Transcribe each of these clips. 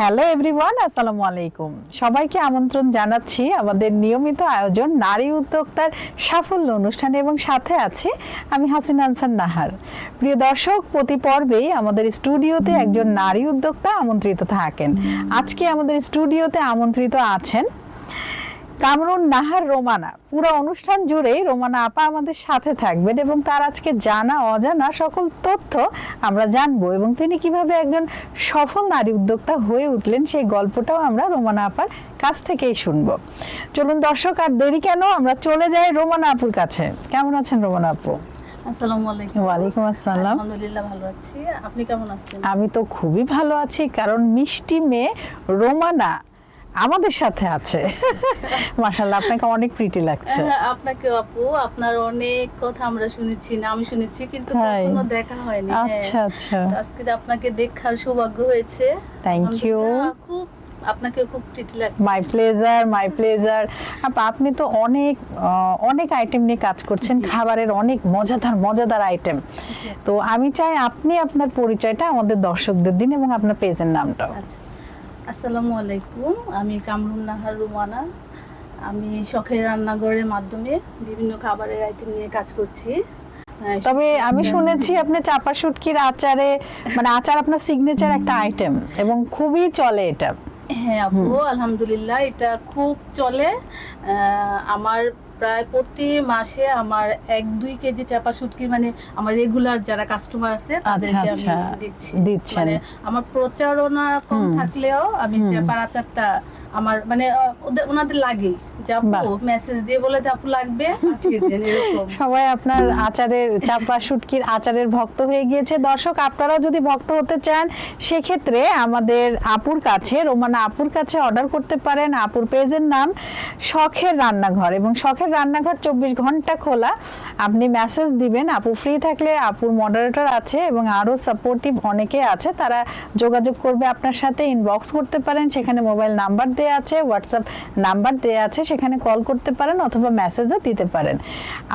Hello everyone, আসসালামু আলাইকুম। সবাইকে আমন্ত্রণ জানাচ্ছি আমাদের নিয়মিত আয়োজন নারী উদ্যোক্তার সাফল্য অনুষ্ঠানে এবং সাথে আছি আমি হাসিনা আনসার নাহার। প্রিয় দর্শক, প্রতি পর্বেই আমাদের স্টুডিওতে একজন নারী উদ্যোক্তা আমন্ত্রিত থাকেন। আজকে আমাদের স্টুডিওতে আমন্ত্রিত আছেন কামরুন নাহার রোমানা। পুরো অনুষ্ঠান জুড়েই রোমানা আপা আমাদের সাথে থাকবেন এবং তার আজকে জানা অজানা সকল তথ্য আমরা জানবো এবং তিনি কিভাবে একজন সফল নারী উদ্যোক্তা হয়ে উঠলেন সেই গল্পটাও আমরা রোমানা আপার কাছ থেকেই শুনবো। চলুন দর্শক, আর দেরি কেন, আমরা চলে যাই রোমানা আপুর কাছে। কেমন আছেন রোমানা আপু? আসসালামু আলাইকুম। ওয়ালাইকুম আসসালাম। আলহামদুলিল্লাহ ভালো আছি, আপনি কেমন আছেন? আমি তো খুবই ভালো আছি, কারণ মিষ্টি মেয়ে রোমানা আমাদের সাথে আছে। মাশাআল্লাহ, আপনাকে অনেক প্রিটি লাগছে। আপনাকে আপু, আপনার অনেক কথা আমরা শুনেছি, নাম শুনেছি, কিন্তু কখনো দেখা হয়নি। আচ্ছা আচ্ছা, তো আজকে আজকে দেখার সৌভাগ্য হয়েছে। Thank you. খুব আপনাকে খুব প্রিটি লাগছে। My pleasure, my pleasure. আপনি তো অনেক আইটেম নিয়ে কাজ করছেন, খাবারের অনেক মজাদার মজাদার আইটেম। তো আমি চাই আপনি আপনার পরিচয়টা আমাদের দর্শকদের দিন এবং আপনার পেজের নামটাও। আসসালামু আলাইকুম, আমি কামরুন নাহার রোমানা। আমি শখের রান্নাঘরের মাধ্যমে বিভিন্ন খাবারের আইটেম নিয়ে কাজ করছি। তবে আমি শুনেছি আপনি চাপা শুটকির আচারে, মানে আচার আপনার সিগনেচার একটা আইটেম এবং খুবই চলে এটা। হ্যাঁ আপু, আলহামদুলিল্লাহ এটা খুব চলে। আমার প্রায় প্রতি মাসে আমার 1-2 কেজি চাপা শুটকি, মানে আমার রেগুলার যারা কাস্টমার আছে তাদেরকে আমি দিচ্ছি। মানে আমার প্রচারণা কম থাকলেও আমি চাপার আচারটা আমার মানে ওনাদের লাগেই, যে আপু মেসেজ দিয়ে বলে যে আপু লাগবে, পাঠিয়ে দেন, এরকম। সবাই আপনার আচারের, চাপা শুটকির আচারের ভক্ত হয়ে গিয়েছে। দর্শক, আপনারাও যদি ভক্ত হতে চান সেক্ষেত্রে আমাদের আপুর কাছে, রোমানা আপুর কাছে অর্ডার করতে পারেন। আপুর পেজের নাম শখের রান্নাঘর এবং শখের রান্নাঘর 24 ঘন্টা খোলা। আপনি মেসেজ দিবেন, আপু ফ্রি থাকলে আপুর মডারেটর আছে এবং আরো সাপোর্টিভ অনেকে আছে, তারা যোগাযোগ করবে আপনার সাথে। ইনবক্স করতে পারেন, সেখানে মোবাইল নাম্বার দেয়া আছে, হোয়াটসঅ্যাপ নাম্বার দেয়া আছে, সেখানে কল করতে পারেন অথবা মেসেজও দিতে পারেন।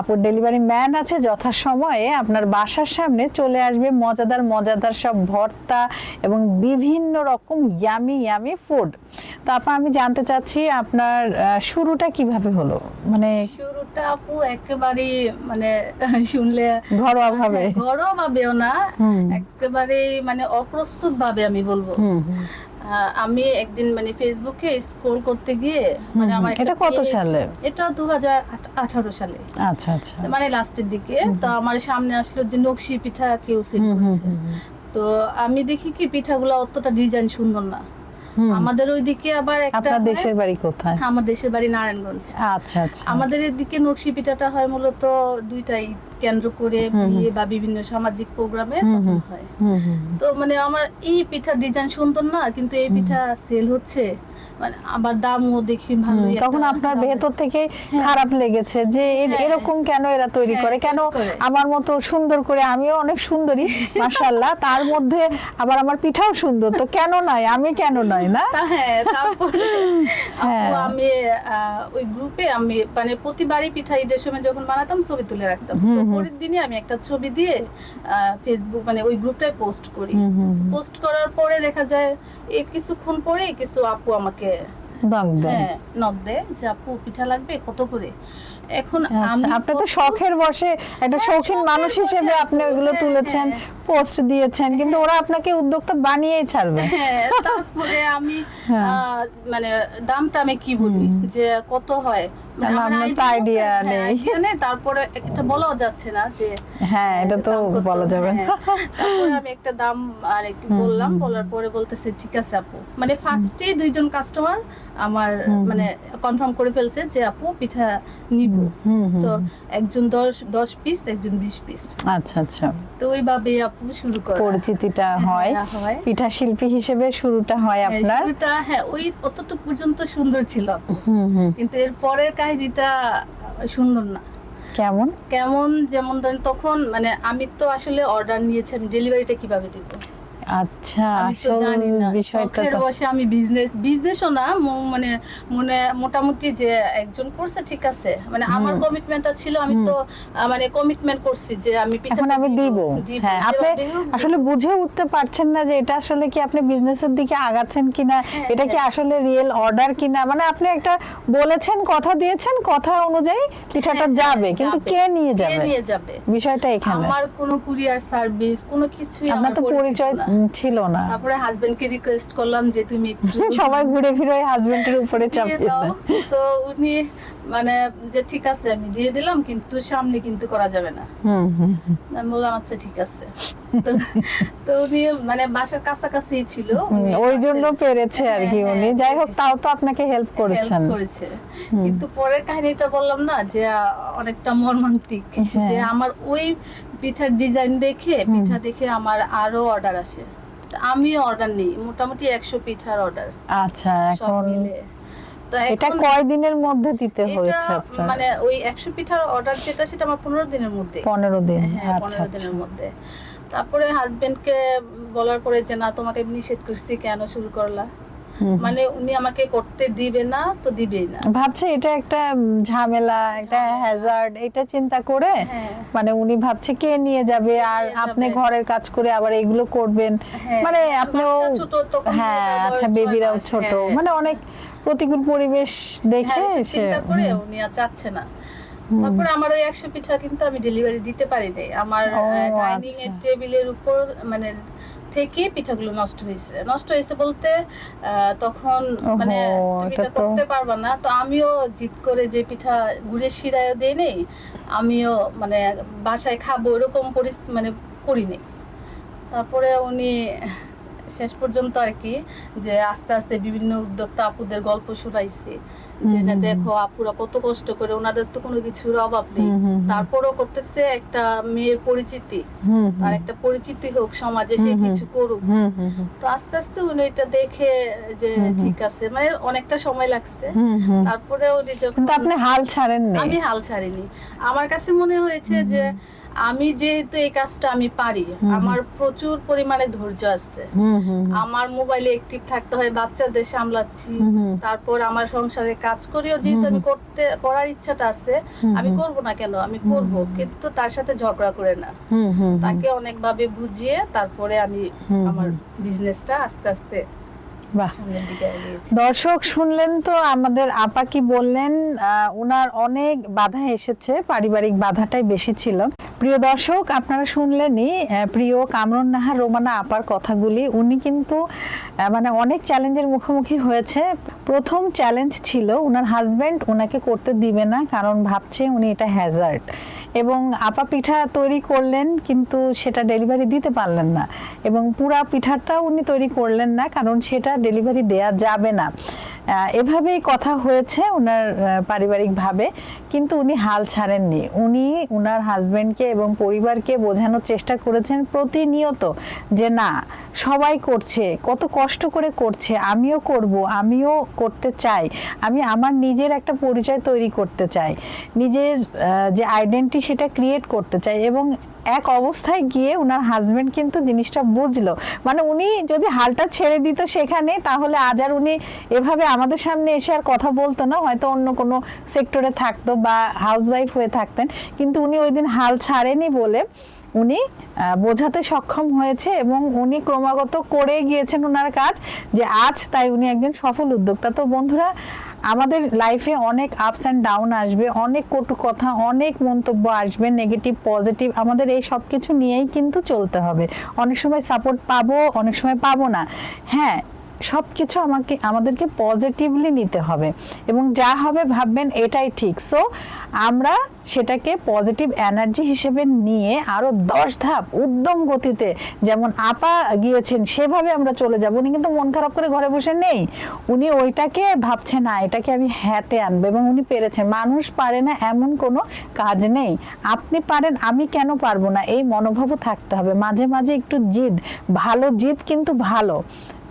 আপুর ডেলিভারি ম্যান আছে, যথাসময়ে আপনার বাসার সামনে চলে আসবে মজাদার মজাদার সব ভর্তা এবং বিভিন্ন রকম ইয়ামি ইয়ামি ফুড। তো আমি জানতে চাচ্ছি আপনার শুরুটা কিভাবে হলো? মানে শুরুটা আপু একেবারে মানে শুনলে ঘরোয়া ভাবে, ঘরোয়া ভাবেও না, একেবারে মানে অপ্রস্তুত ভাবে আমি বলবো। আমি একদিন মানে ফেসবুকে স্ক্রল করতে গিয়ে, মানে আমার এটা কত সালে? এটা 2018 সালে। আচ্ছা আচ্ছা, মানে লাস্টের দিকে। তো আমার সামনে আসলো যে নকশি পিঠা কেউ সেল করেছে। তো আমি দেখি কি পিঠাগুলো অতটা ডিজাইন সুন্দর না। আমাদের ওইদিকে আবার একটা, আপনার দেশের বাড়ি কোথায়? আমার দেশের বাড়ি নারায়ণগঞ্জ। আচ্ছা আচ্ছা, আমাদের এদিকে নকশি পিঠাটা হয় মূলত দুইটাই কেন্দ্র করে, বিয়ে বা বিভিন্ন সামাজিক প্রোগ্রামে তখন হয়। তো মানে আমার এই পিঠার ডিজাইন সুন্দর না, কিন্তু এই পিঠা সেল হচ্ছে, মানে আবার দামও দেখি ভালোই। তখন আপনার ভেতর থেকে খারাপ লেগেছে যে এরকম কেন এরা তৈরি করে, কেন আমার মতো সুন্দর করে, আমিও অনেক সুন্দরী মাশাআল্লাহ, তার মধ্যে আবার আমার পিঠাও সুন্দর, তো কেন নয়, আমি কেন নয় না? হ্যাঁ, তারপরে আপু আমি ওই গ্রুপে আমি মানে প্রতিবারই পিঠা ঈদের সময় যখন বানাতাম ছবি তুলে রাখতাম। তো পরের দিনই আমি একটা ছবি দিয়ে ফেসবুক মানে ওই গ্রুপটায় পোস্ট করি। পোস্ট করার পরে দেখা যায় এই কিছুক্ষণ পরে কিছু আপু আমাকে নক দেয় যে আপু পিঠা লাগবে কত করে। এখন আপনি তো শখের বসে একটা শৌখিন মানুষ হিসেবে আপনি ওইগুলো তুলেছেন, পোস্ট দিয়েছেন, কিন্তু ওরা আপনাকে উদ্যোক্তা বানিয়েই ছাড়বে। তারপরে আমি মানে দামটা আমি কি বলি যে কত হয়, আইডিয়া নেই, তারপরে এটা বলাও যাচ্ছে না যে হ্যাঁ এটা তো বলা যাবে না। তারপরে আমি একটা দাম আর একটু বললাম, বলার পরে বলতেছে ঠিক আছে আপু, মানে ফার্স্টে 2জন কাস্টমার আমার মানে কনফার্ম করে ফেলছে যে আপু পিঠা নিব। তো একজন 10 পিস, একজন 20 পিস। আচ্ছা আচ্ছা, তো ওইভাবে আপু শুরু করা, পরিচিতিটা হয়, পিঠা শিল্পী হিসেবে শুরুটা হয় আপনার। শুরুটা হ্যাঁ ওই অতটুকু পর্যন্ত সুন্দর ছিল, কিন্তু এর পরের কাহিনীটা সুন্দর না। কেমন কেমন যেমন ধরেন তখন মানে আমি তো আসলে অর্ডার নিয়েছি, আমি ডেলিভারিটা কিভাবে দিব? আচ্ছা, আমি তো আসল জানি না বিষয়টা শখের তো বসে আমি বিজনেসও না মানে মনে মোটামুটি যে একজন করছে ঠিক আছে, মানে আমার কমিটমেন্টটা ছিল, আমি তো মানে কমিটমেন্ট করছি যে আমি এখন পিঠাটা আমি দিব। হ্যাঁ, আপনি যেভাবে হোক আসলে দিব। বুঝে উঠতে পারছেন না যে এটা আসলে কি আপনি বিজনেসের দিকে আগাচ্ছেন কিনা, হ্যাঁ, এটা কি হ্যাঁ। আসলে রিয়েল অর্ডার কিনা। মানে আপনি একটা বলেছেন, কথা দিয়েছেন, কথা অনুযায়ী পিঠাটা হ্যাঁ, যাবে, কিন্তু যাবে। কে নিয়ে কে যাবে, নিয়ে যাবে? বিষয়টা এখানে। আমার কোনো কুরিয়ার সার্ভিস কোনো কিছুই আপনার আমার তো পরিচিত পরিচয় না। ছিল না। তারপরে হাজবেন্ডকে রিকোয়েস্ট করলাম যে তুমি একটু সবাই ঘুরে ফিরে হাজবেন্ডের উপরে দিয়ে চাপিয়ে দাও। দেয়। তো উনি মানে যে ঠিক আছে আমি দিয়ে দিলাম, কিন্তু সামনে কিন্তু করা যাবে না। হুম হুম হুম। আমি বললাম আচ্ছা ঠিক আছে। তো তো উনি মানে বাসার কাছাকাছি ছিল, উনি ওই জন্য পেরেছে আর কি হ্যাঁ, উনি। হ্যাঁ, যাই হোক, তাও তো আপনাকে হেল্প করেছেন। হেল্প করেছে। কিন্তু পরের কাহিনীটা বললাম না যে অনেকটা মর্মান্তিক, হ্যাঁ। যে আমার ওই পিঠার ডিজাইন দেখে পিঠা দেখে আমার আরো অর্ডার আসে। তা আমিও অর্ডার নিই, মোটামুটি 100 পিঠার অর্ডার আচ্ছা, সব এখন মিলে। তো এটা এখন কয় দিনের মধ্যে দিতে এটা হয়েছে আপনার? মানে ওই 100 পিঠার অর্ডার যেটা সেটা আমার 15 দিনের মধ্যে। 15 দিন। হ্যাঁ, আচ্ছা 15 আচ্ছা। দিনের মধ্যে। তারপরে হাজবেন্ডকে বলার পরে যে না তোমাকে নিষেধ করছি কেন শুরু করলা, মানে উনি আমাকে করতে দিবে না তো দিবেই না। ভাবছে এটা একটা ঝামেলা, একটা হ্যাজার্ড, এটা চিন্তা করে হ্যাঁ। মানে উনি ভাবছে কে নিয়ে যাবে, আর নিয়ে আপনি যাবে। ঘরের কাজ করে আবার এগুলো করবেন, হ্যাঁ, মানে আপনিও বাচ্চা ছোট তখন, হ্যাঁ মেয়েটার আচ্ছা, বয়স 6 বেবিরাও মাস, ছোট, হ্যাঁ। মানে অনেক প্রতিকূল পরিবেশ দেখে হ্যাঁ, সে চিন্তা করে উনি আর চাচ্ছে না। তারপরে আমার ওই 100 পিঠা কিন্তু আমি ডেলিভারি দিতে পারি নাই। আমার ও, ডাইনিং এর আচ্ছা। টেবিলের উপর মানে থেকে পিঠাগুলো নষ্ট হয়েছে বলতে তখন মানে ওহো, তুমি এটা এটা তো করতে পারবা না। তো আমিও জিদ করে যে পিঠা গুড়ের শিরায় দেই নেই, আমিও মানে বাসায় খাবো এরকম মানে করিনি। তারপরে উনি শেষ পর্যন্ত আর কি যে আস্তে আস্তে বিভিন্ন উদ্যোক্তা আপুদের গল্প শোনাইছি, যে না দেখো আপুরা কত কষ্ট করে, ওনাদের তো কোনো কিছুর অভাব নেই, তারপরও করতেছে একটা মেয়ের পরিচিতি, আর একটা পরিচিতি হোক সমাজে, সে কিছু করুক। তো আস্তে আস্তে উনি এটা দেখে যে ঠিক আছে, মানে অনেকটা সময় লাগছে। তারপরে উনি যখন, কিন্তু আপনি হাল ছাড়েননি। আমি হাল ছাড়িনি। আমার কাছে মনে হয়েছে যে আমি যেহেতু এই কাজটা আমি পারি, আমার প্রচুর পরিমাণে ধৈর্য আছে, আমার মোবাইলে অ্যাক্টিভ থাকতে হয়, বাচ্চাদের সামলাচ্ছি, তারপর আমার সংসারে কাজ করিও যেহেতু আমি করার ইচ্ছাটা আছে, আমি করব না কেন, আমি করব, কিন্তু তার সাথে ঝগড়া করে না, তাকে অনেকভাবে বুঝিয়ে তারপরে আমি আমার বিজনেসটা আস্তে আস্তে বাহ। সামনের দিকে এগিয়েছি। দর্শক শুনলেন তো আমাদের আপা কি বললেন, ওনার অনেক বাধা এসেছে, পারিবারিক বাধাটাই বেশি ছিল। প্রিয় দর্শক, আপনারা শুনলেনই প্রিয় কামরুন নাহার রোমানা আপার কথাগুলি। উনি কিন্তু মানে অনেক চ্যালেঞ্জের মুখোমুখি হয়েছে। প্রথম চ্যালেঞ্জ ছিল ওনার হাজবেন্ড ওনাকে করতে দিবে না, কারণ ভাবছে উনি এটা হ্যাজার্ড, এবং আপা পিঠা তৈরি করলেন কিন্তু সেটা ডেলিভারি দিতে পারলেন না, এবং পুরা পিঠাটাও উনি তৈরি করলেন না কারণ সেটা ডেলিভারি দেয়া যাবে না। এভাবেই কথা হয়েছে ওনার পারিবারিকভাবে, কিন্তু উনি হাল ছাড়েননি। উনি ওনার হাজবেন্ডকে এবং পরিবারকে বোঝানোর চেষ্টা করেছেন প্রতিনিয়ত যে না, সবাই করছে, কত কষ্ট করে করছে, আমিও করব, আমিও করতে চাই, আমি আমার নিজের একটা পরিচয় তৈরি করতে চাই, নিজের যে আইডেন্টিটি সেটা ক্রিয়েট করতে চাই। এবং এক অবস্থায় গিয়ে ওনার হাজবেন্ড কিন্তু জিনিসটা বুঝলো, মানে উনি যদি হালটা ছেড়ে দিত সেখানে, তাহলে আজ আর উনি এভাবে আমাদের সামনে এসে আর কথা বলতো না, হয়তো অন্য কোনো সেক্টরে থাকতো বা হাউসওয়াইফ হয়ে থাকতেন। কিন্তু উনি ওই দিন হাল ছাড়েনি বলে উনি বোঝাতে সক্ষম হয়েছে, এবং উনি ক্রমাগত করে গিয়েছেন ওনার কাজ, যে আজ তাই উনি একজন সফল উদ্যোক্তা। তো বন্ধুরা, আমাদের লাইফে অনেক আপস অ্যান্ড ডাউন আসবে, অনেক কটু কথা, অনেক মন্তব্য আসবে, নেগেটিভ পজিটিভ, আমাদের এই সব কিছু নিয়েই কিন্তু চলতে হবে। অনেক সময় সাপোর্ট পাবো, অনেক সময় পাবো না। হ্যাঁ, সব কিছু আমাদেরকে পজিটিভলি নিতে হবে, এবং যা হবে ভাববেন এটাই ঠিক। সো আমরা সেটাকে পজিটিভ এনার্জি হিসেবে নিয়ে আরো 10 ধাপ উদ্যম গতিতে যেমন আপা গিয়েছেন সেভাবে আমরা চলে যাব। উনি কিন্তু মন খারাপ করে ঘরে বসে নেই, উনি ওইটাকে ভাবছে না এটাকে আমি হাতে আনবো, এবং উনি পেরেছেন। মানুষ পারে না এমন কোনো কাজ নেই, আপনি পারেন, আমি কেন পারবো না, এই মনোভাবও থাকতে হবে। মাঝে মাঝে একটু জিদ, ভালো জিদ কিন্তু ভালো,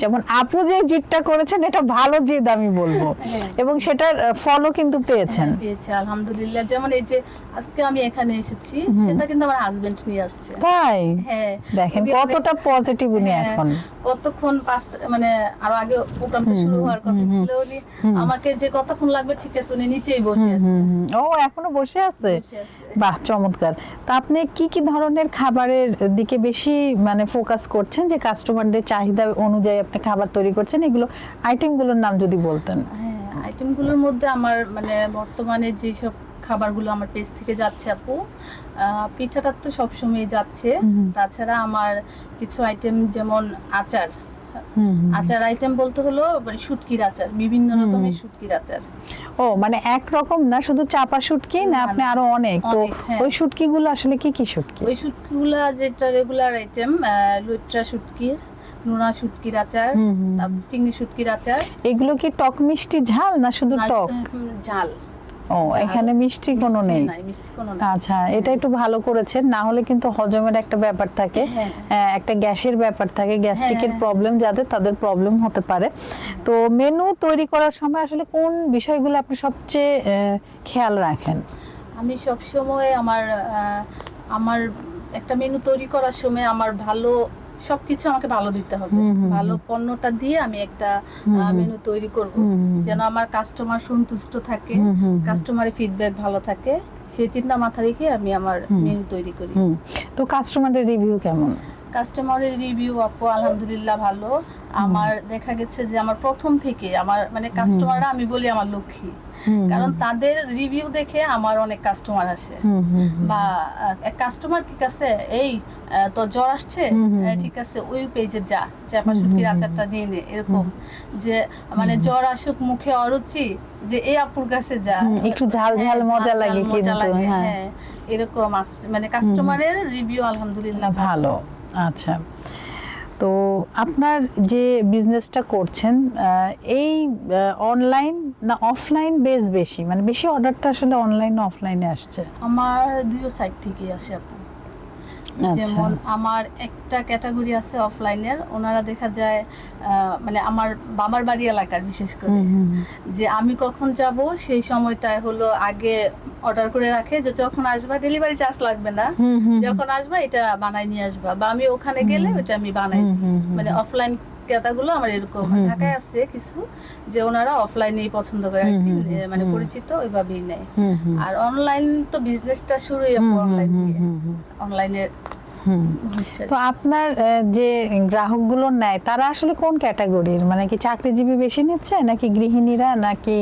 যেমন আপু যে জিতটা করেছেন এটা ভালো জিদ আমি বলবো, এবং সেটার ফলও কিন্তু পেয়েছেন। পেয়েছি আলহামদুলিল্লাহ। যেমন এই যে আজকে আমি এখানে এসেছি, সেটা কিন্তু আমার হাজবেন্ড নিয়ে আসছে। তাই হ্যাঁ, দেখেন কতটা পজিটিভ উনি এখন। কতক্ষণ মানে আরো আগে প্রোগ্রামটা শুরু হওয়ার কথা ছিল, উনি আমাকে যে কতক্ষণ লাগবে ঠিক আছে উনি নিচেই বসে আছে। ও এখনো বসে আছে, বাহ চমৎকার। তো আপনি কি কি ধরনের খাবারের দিকে বেশি মানে ফোকাস করছেন, যে কাস্টমারদের চাহিদা অনুযায়ী আপনি খাবার তৈরি করছেন, এগুলো আইটেমগুলোর নাম যদি বলতেন। হ্যাঁ, আইটেমগুলোর মধ্যে আমার মানে বর্তমানে যেসব খাবারগুলো আমার পেজ থেকে যাচ্ছে আপু, পিঠাটা তো সবসময় যাচ্ছে, তাছাড়া আমার কিছু আইটেম যেমন আচার আইটেম বলতে হলো মানে শুটকির আচার, বিভিন্ন রকমের শুটকির আচার। ও মানে এক রকম না শুধু চাপা শুটকি না, আপনি আরো অনেক। তো ওই শুটকিগুলো আসলে কি কি শুটকি? ওই শুটকিগুলো যেটা রেগুলার আইটেম, লুইট্রা শুটকির, নোনা শুটকির আচার, তারপর চিংড়ি শুটকির আচার। এগুলো কি টক মিষ্টি ঝাল না শুধু টক? ঝাল। ও এখানে মিষ্টি কোনো নেই। আচ্ছা, এটা একটু ভালো করেছেন, না হলে কিন্তু হজমের একটা ব্যাপার থাকে, একটা গ্যাসের ব্যাপার থাকে, গ্যাস্ট্রিকের প্রবলেম যাদের তাদের প্রবলেম হতে পারে। তো মেনু তৈরি করার সময় আসলে কোন বিষয়গুলো আপনি সবচেয়ে খেয়াল রাখেন? আমি সব সময় আমার একটা মেনু তৈরি করার সময় আমার ভালো সবকিছু আমাকে ভালো দিতে হবে, ভালো পণ্যটা দিয়ে আমি একটা মেনু তৈরি করব, যেন আমার কাস্টমার সন্তুষ্ট থাকে, কাস্টমারের ফিডব্যাক ভালো থাকে, সেই চিন্তা মাথা রেখে আমি আমার মেনু তৈরি করি। তো কাস্টমারের রিভিউ কেমন? কাস্টমারের রিভিউ আপু আলহামদুলিল্লাহ ভালো। আমার দেখা গেছে যে আমার প্রথম থেকে আমার মানে কাস্টমাররা আমি বলি আমার লক্ষ্মী, কারণ তাদের রিভিউ দেখে আমার অনেক কাস্টমার আসে। বা এক কাস্টমার ঠিক আছে এই তো জ্বর আসছে, ঠিক আছে ওই পেজে যা চাপা শুটকির আচারটা নিয়ে নে, এরকম যে মানে জ্বর আসুক মুখে অরুচি যে এই আপুর কাছে যা, একটু ঝাল ঝাল মজা লাগে কিন্তু হ্যাঁ এরকম মানে কাস্টমারের রিভিউ আলহামদুলিল্লাহ ভালো। আচ্ছা, তো আপনার যে বিজনেসটা করছেন এই অনলাইন না অফলাইন বেস বেশি, মানে বেশি অর্ডারটা আসলে অনলাইন না অফলাইনে আসছে? আমার দুটো সাইড থেকে আসে আপু। যেমন আমার একটা ক্যাটাগরি আছে অফলাইনের, ওনারা দেখা যায় মানে আমার বাবার বাড়ি এলাকার বিশেষ করে, যে আমি কখন যাব সেই সময়টায় হলো আগে অর্ডার করে রাখে যে যখন আসবা ডেলিভারি চার্জ লাগবে না, যখন আসবা এটা বানাই নিয়ে আসবা, বা আমি ওখানে গেলে ওটা আমি বানাই দিই। মানে অফলাইন ক্রেতাগুলো আমার এরকম। ঢাকায় আছে কিছু যে ওনারা অফলাইনেই পছন্দ করে আর কি, মানে পরিচিত ওইভাবেই নেয়। আর অনলাইন তো বিজনেসটা শুরুই অনলাইন দিয়ে, অনলাইনের। তো আপনার যে গ্রাহকগুলো নেয় তারা আসলে কোন ক্যাটাগরির, মানে কি চাকরিজীবী বেশি নিচ্ছে নাকি গৃহিণীরা নাকি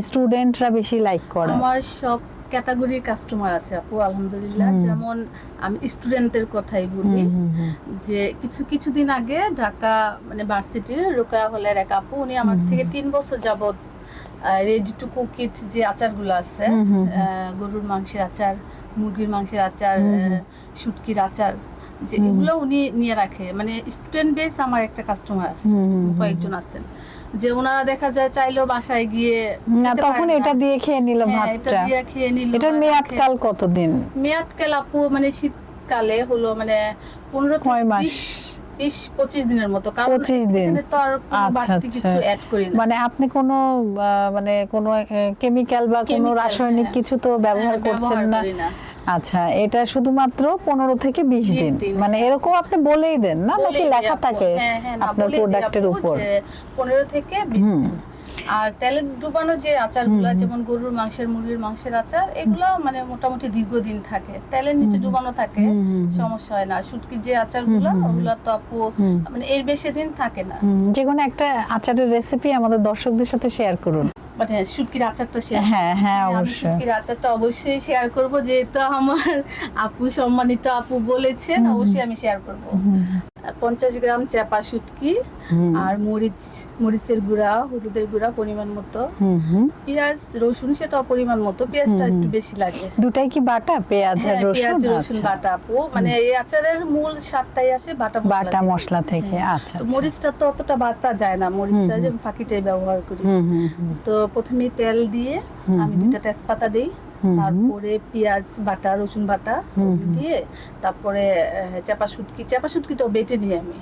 স্টুডেন্টরা বেশি লাইক করে? আমার সব ক্যাটাগরির কাস্টমার আছে আপু আলহামদুলিল্লাহ। যেমন আমি স্টুডেন্টের কথাই বলি, যে কিছুদিন আগে ঢাকা মানে ভার্সিটির রোকেয়া হলের এক আপু, উনি আমার থেকে 3 বছর যাবত রেডি টু কুক ইট যে আচারগুলো আছে, গরুর মাংসের আচার, মুরগির মাংসের আচার, শুটকির আচার, যে এগুলো উনি নিয়ে রাখে। মানে স্টুডেন্ট বেস আমার একটা কাস্টমার আছে, কয়েকজন আছেন, যে ওনারা দেখা যায় চাইলেও বাসায় গিয়ে না তখন এটা দিয়ে খেয়ে নিল ভাতটা, এটা দিয়ে খেয়ে নিল। এটার মেয়াদকাল কতদিন? মেয়াদকাল আপু মানে শীতকালে হলো মানে 15 থেকে 20-25 দিনের মতো, কারণ 25 দিন তো আর বাড়তি কিছু অ্যাড করি না। মানে আপনি কোনো কেমিক্যাল বা কোনো রাসায়নিক কিছু তো ব্যবহার করছেন না? আচ্ছা, এটা শুধুমাত্র 15 থেকে 20 দিন, মানে এরকম আপনি বলেই দেন না নাকি লেখা থাকে আপনার প্রোডাক্টের উপর? 15 থেকে 20 দিন। আর তেলে ডুবানো যে আচারগুলো যেমন গরুর মাংসের, মুরগির মাংসের আচার, এগুলো মানে মোটামুটি দীর্ঘদিন থাকে, তেলের নিচে ডুবানো থাকে, সমস্যা হয় না। শুটকির যে আচারগুলো ওগুলো তো আপু মানে এর বেশি দিন থাকে না। যে কোনো একটা আচারের রেসিপি আমাদের দর্শকদের সাথে শেয়ার করুন। মানে শুটকির আচারটা শেয়ার, হ্যাঁ অবশ্যই শুটকির আচারটা অবশ্যই শেয়ার করব, যেহেতু আমার আপু সম্মানিত আপু বলেছেন, অবশ্যই আমি শেয়ার করব। 50 গ্রাম চাপা শুটকি, আর মরিচের গুঁড়া, হলুদের গুঁড়া পরিমাণ মতো, পেঁয়াজ রসুন সেটা পরিমাণ মতো, পেঁয়াজটা একটু বেশি লাগে। দুটাই কি বাটা পেঁয়াজ আর রসুন? পেঁয়াজ রসুন বাটা আপু, মানে এই আচারের মূল স্বাদটাই আসে বাটা মশলা থেকে। আচ্ছা, মরিচটা তো অতটা বাটা যায় না, মরিচটা যে ফাঁকিটাই ব্যবহার করি। তো প্রথমে তেল দিয়ে আমি 2টা তেজপাতা দেই, তারপরে পেঁয়াজ বাটা, রসুন বাটা দিয়ে, তারপরে চাপা শুটকি তো বেটে নিই আমি।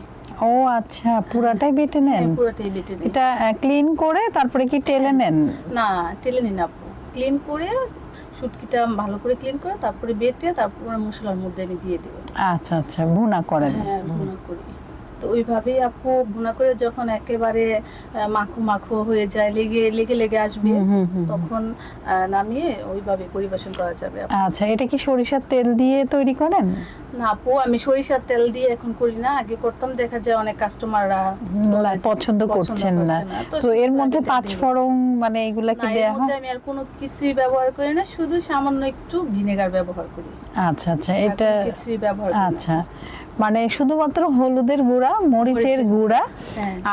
ও আচ্ছা, পুরাটাই বেটে নেন? হ্যাঁ, পুরাটাই বেটে নিই। এটা ক্লিন করে তারপরে কি টেলে নেন? না, টেলে নিই না আপু, ক্লিন করে শুটকিটা ভালো করে ক্লিন করে তারপরে বেটে তারপরে মশলার মধ্যে আমি দিয়ে দেব। আচ্ছা আচ্ছা, ভুনা করেন? হ্যাঁ, ভুনা করি। তো ওইভাবেই আপু ভুনা করে যখন একেবারে মাখো মাখো হয়ে যায়, লেগে আসবে, তখন নামিয়ে ওইভাবে পরিবেশন করা যাবে। আচ্ছা, এটা কি সরিষার তেল দিয়ে তৈরি করেন? না আপু, আমি সরিষার তেল দিয়ে এখন করি না, আগে করতাম, দেখা যায় অনেক কাস্টমাররা পছন্দ করছেন না। তো এর মধ্যে পাঁচফোড়ন মানে এগুলা কি দেয়া হয়? আমি আর কোনো কিছুই ব্যবহার করি না, শুধু সামান্য একটু ভিনেগার ব্যবহার করি। আচ্ছা আচ্ছা, এটা কিছুই ব্যবহার করি না। আচ্ছা, মানে শুধুমাত্র হলুদের গুঁড়া, মরিচের গুঁড়া,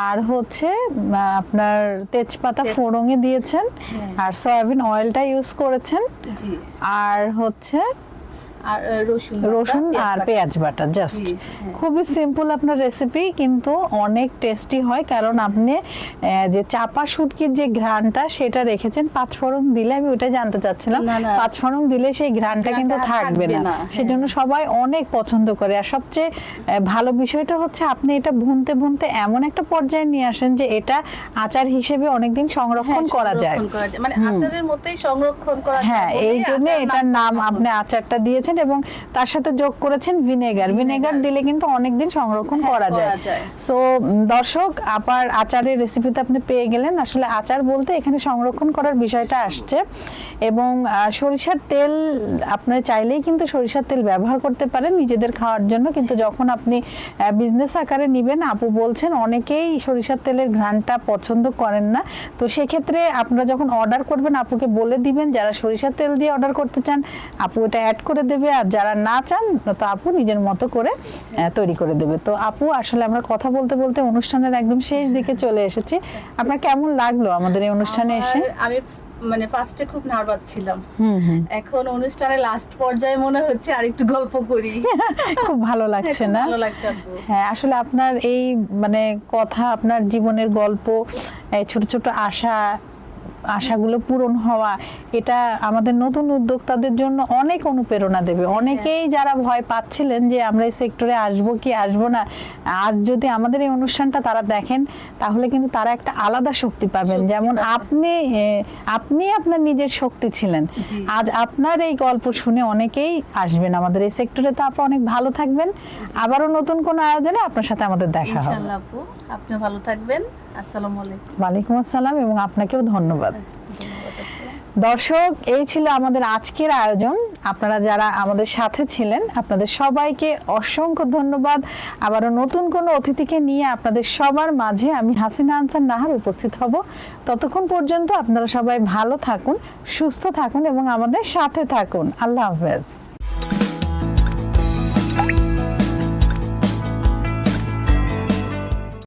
আর হচ্ছে আপনার তেজপাতা ফোড়নে দিয়েছেন, আর সয়াবিন অয়েলটা ইউজ করেছেন, আর হচ্ছে রসুন আর পেঁয়াজ বাটা, জাস্ট। খুবই সিম্পল আপনার রেসিপি, কিন্তু অনেক টেস্টি হয়, কারণ আপনি যে চাপা শুটকির যে ঘ্রাণটা সেটা রেখেছেন। পাঁচফোড়ন দিলে, আমি ওটা জানতে চাচ্ছিলাম, পাঁচফোড়ন দিলে সেই ঘ্রাণটা কিন্তু থাকবে না, সেজন্য সবাই অনেক পছন্দ করে। আর সবচেয়ে ভালো বিষয়টা হচ্ছে আপনি এটা ভুনতে ভুনতে এমন একটা পর্যায়ে নিয়ে আসেন যে এটা আচার হিসেবে অনেকদিন সংরক্ষণ করা যায়, মানে আচারের মতোই সংরক্ষণ করা যায়। হ্যাঁ, এই জন্য এটার নাম আপনি আচারটা দিয়েছেন, এবং তার সাথে যোগ করেছেন ভিনেগার দিলে কিন্তু অনেকদিন সংরক্ষণ করা যায়। সো দর্শক, আপার আচারের রেসিপিতে আপনি পেয়ে গেলেন। আসলে আচার বলতে এখানে সংরক্ষণ করার বিষয়টা আসছে, এবং সরিষার তেল আপনারা চাইলেই কিন্তু সরিষার তেল ব্যবহার করতে পারেন নিজেদের খাওয়ার জন্য, কিন্তু যখন আপনি বিজনেস আকারে নেবেন, আপু বলছেন অনেকেই সরিষার তেলের ঘ্রাণটা পছন্দ করেন না, তো সেক্ষেত্রে আপনারা যখন অর্ডার করবেন আপুকে বলে দিবেন যারা সরিষার তেল দিয়ে অর্ডার করতে চান আপু এটা অ্যাড করে দেবে, আর যারা না চান তো আপু নিজের মতো করে তৈরি করে দেবে। তো আপু, আসলে আমরা কথা বলতে বলতে অনুষ্ঠানের একদম শেষ দিকে চলে এসেছি। আপনার কেমন লাগলো আমাদের এই অনুষ্ঠানে এসে? আমি মানে ফার্স্টে খুব নার্ভাস ছিলাম, এখন অনুষ্ঠানের লাস্ট পর্যায়ে মনে হচ্ছে আরেকটু গল্প করি। খুব ভালো লাগছে না? ভালো লাগছে আপু। হ্যাঁ, আসলে আপনার এই মানে কথা, আপনার জীবনের গল্প, ছোট ছোট আশাগুলো পূরণ হওয়া, এটা আমাদের নতুন উদ্যোক্তাদের জন্য অনেক অনুপ্রেরণা দেবে। অনেকেই যারা ভয় পাচ্ছিলেন যে আমরা এই সেক্টরে আসবো কি আসবো না, আজ যদি আমাদের এই অনুষ্ঠানটা তারা দেখেন তাহলে কিন্তু তারা একটা আলাদা শক্তি পাবেন। যেমন আপনি আপনার নিজের শক্তি ছিলেন, আজ আপনার এই গল্প শুনে অনেকেই আসবেন আমাদের এই সেক্টরে। তো আপনি অনেক ভালো থাকবেন, আবারও নতুন কোনো আয়োজনে আপনার সাথে আমাদের দেখা হবে। ইনশাআল্লাহ আপু, আপনি ভালো থাকবেন। আসসালামু আলাইকুম। ওয়ালাইকুম আসসালাম, এবং আপনাকেও ধন্যবাদ। দর্শক, এই ছিল আমাদের আজকের আয়োজন। আপনারা যারা আমাদের সাথে ছিলেন আপনাদের সবাইকে অসংখ্য ধন্যবাদ। আবারও নতুন কোনো অতিথিকে নিয়ে আপনাদের সবার মাঝে আমি হাসিনা আনসার নাহার উপস্থিত হব। ততক্ষণ পর্যন্ত আপনারা সবাই ভালো থাকুন, সুস্থ থাকুন এবং আমাদের সাথে থাকুন। আল্লাহ হাফেজ।